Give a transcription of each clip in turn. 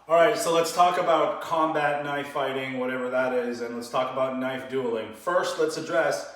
All right, so let's talk about combat knife fighting, whatever that is, and let's talk about knife dueling. First, let's address,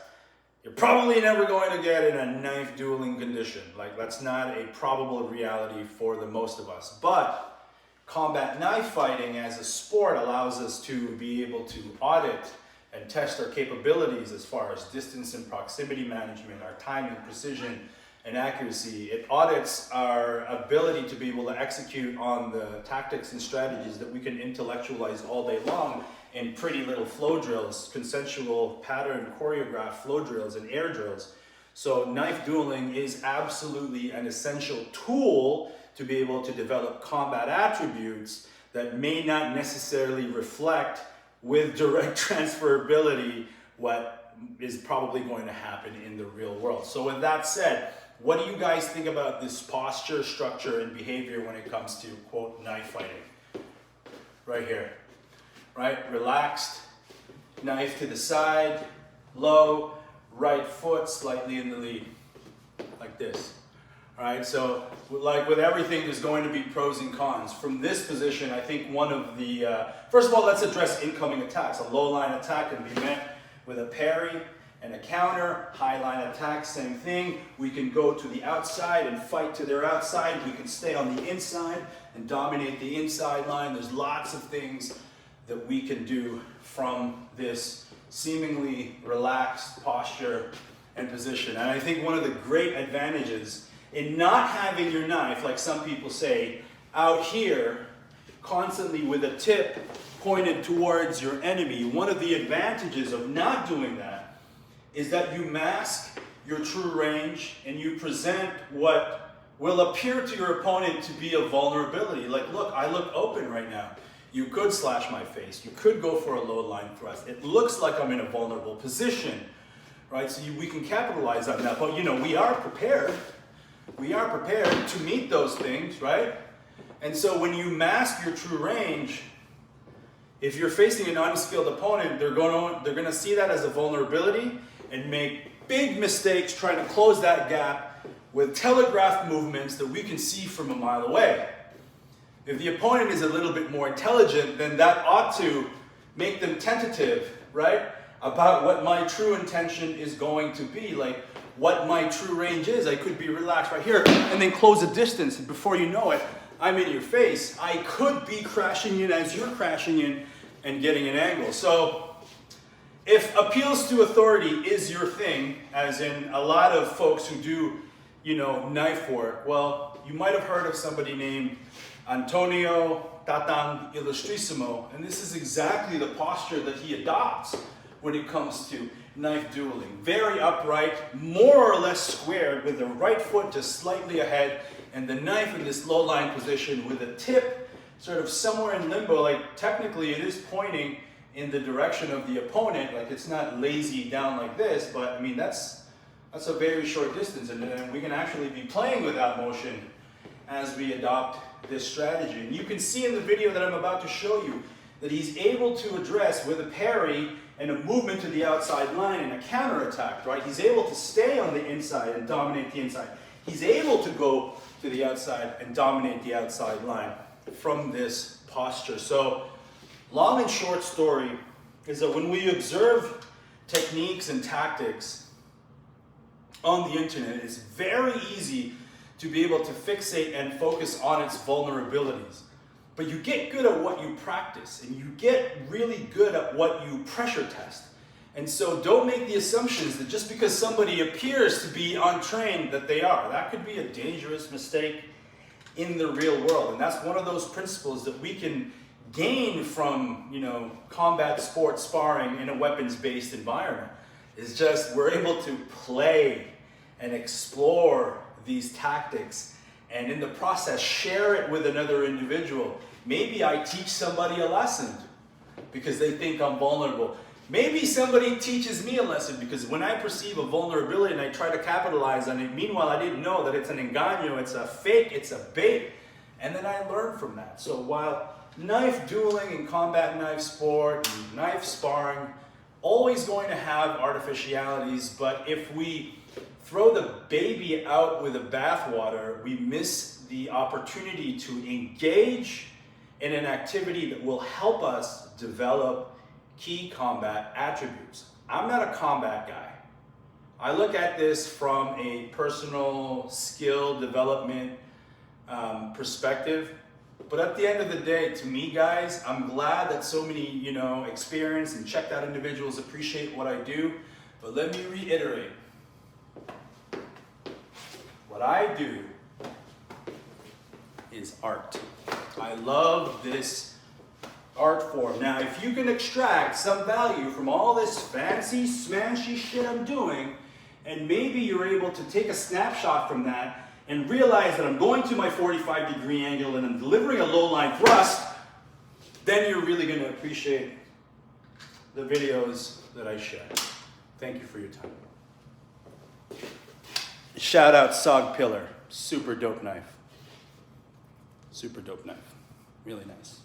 you're probably never going to get in a knife dueling condition. Like, that's not a probable reality for the most of us. But combat knife fighting as a sport allows us to be able to audit and test our capabilities as far as distance and proximity management, our timing, precision, and accuracy. It audits our ability to be able to execute on the tactics and strategies that we can intellectualize all day long in pretty little flow drills, consensual pattern choreographed flow drills and air drills. So knife dueling is absolutely an essential tool to be able to develop combat attributes that may not necessarily reflect with direct transferability what is probably going to happen in the real world. So with that said, what do you guys think about this posture, structure, and behavior when it comes to, quote, knife fighting? Right here, right? Relaxed, knife to the side, low, right foot slightly in the lead, like this. All right, so like with everything, there's going to be pros and cons. From this position, I think one of the, first of all, let's address incoming attacks. A low line attack can be met with a parry and a counter. High line attack, same thing. We can go to the outside and fight to their outside. We can stay on the inside and dominate the inside line. There's lots of things that we can do from this seemingly relaxed posture and position. And I think one of the great advantages in not having your knife, like some people say, out here constantly with a tip pointed towards your enemy, one of the advantages of not doing that is that you mask your true range and you present what will appear to your opponent to be a vulnerability. Like, look, I look open right now. You could slash my face. You could go for a low line thrust. It looks like I'm in a vulnerable position, right? So we can capitalize on that. But, you know, we are prepared. We are prepared to meet those things, right? And so when you mask your true range, if you're facing an unskilled opponent, they're going to see that as a vulnerability and make big mistakes trying to close that gap with telegraphed movements that we can see from a mile away. If the opponent is a little bit more intelligent, then that ought to make them tentative, right? About what my true intention is going to be, like what my true range is. I could be relaxed right here and then close a distance, and before you know it, I'm in your face. I could be crashing in as you're crashing in and getting an angle. So if appeals to authority is your thing, as in a lot of folks who do, you know, knife work, well, you might have heard of somebody named Antonio Tatang Illustrissimo, and this is exactly the posture that he adopts when it comes to knife dueling. Very upright, more or less squared, with the right foot just slightly ahead, and the knife in this low line position with a tip sort of somewhere in limbo. Like, technically it is pointing in the direction of the opponent, like it's not lazy down like this, but I mean that's a very short distance, and we can actually be playing without motion as we adopt this strategy. And you can see in the video that I'm about to show you that he's able to address with a parry and a movement to the outside line and a counterattack, right? He's able to stay on the inside and dominate the inside. He's able to go to the outside and dominate the outside line from this posture. So long and short story is that when we observe techniques and tactics on the internet, it's very easy to be able to fixate and focus on its vulnerabilities. But you get good at what you practice, and you get really good at what you pressure test. And so don't make the assumptions that just because somebody appears to be untrained that they are. That could be a dangerous mistake in the real world. And that's one of those principles that we can gain from, you know, combat sports sparring in a weapons-based environment. Is just we're able to play and explore these tactics, and in the process share it with another individual. Maybe I teach somebody a lesson because they think I'm vulnerable. Maybe somebody teaches me a lesson because when I perceive a vulnerability and I try to capitalize on it, meanwhile I didn't know that it's an engaño, it's a fake, it's a bait, and then I learn from that. So while knife dueling and combat knife sport and knife sparring always going to have artificialities, but if we throw the baby out with the bathwater, we miss the opportunity to engage in an activity that will help us develop key combat attributes. I'm not a combat guy. I look at this from a personal skill development perspective. But at the end of the day, to me, guys, I'm glad that so many, experienced and checked out individuals appreciate what I do. But let me reiterate. What I do is art. I love this art form. Now, if you can extract some value from all this fancy, smashy shit I'm doing, and maybe you're able to take a snapshot from that and realize that I'm going to my 45-degree angle and I'm delivering a low-line thrust, then you're really going to appreciate the videos that I share. Thank you for your time. Shout out Sog Pillar. Super dope knife. Super dope knife. Really nice.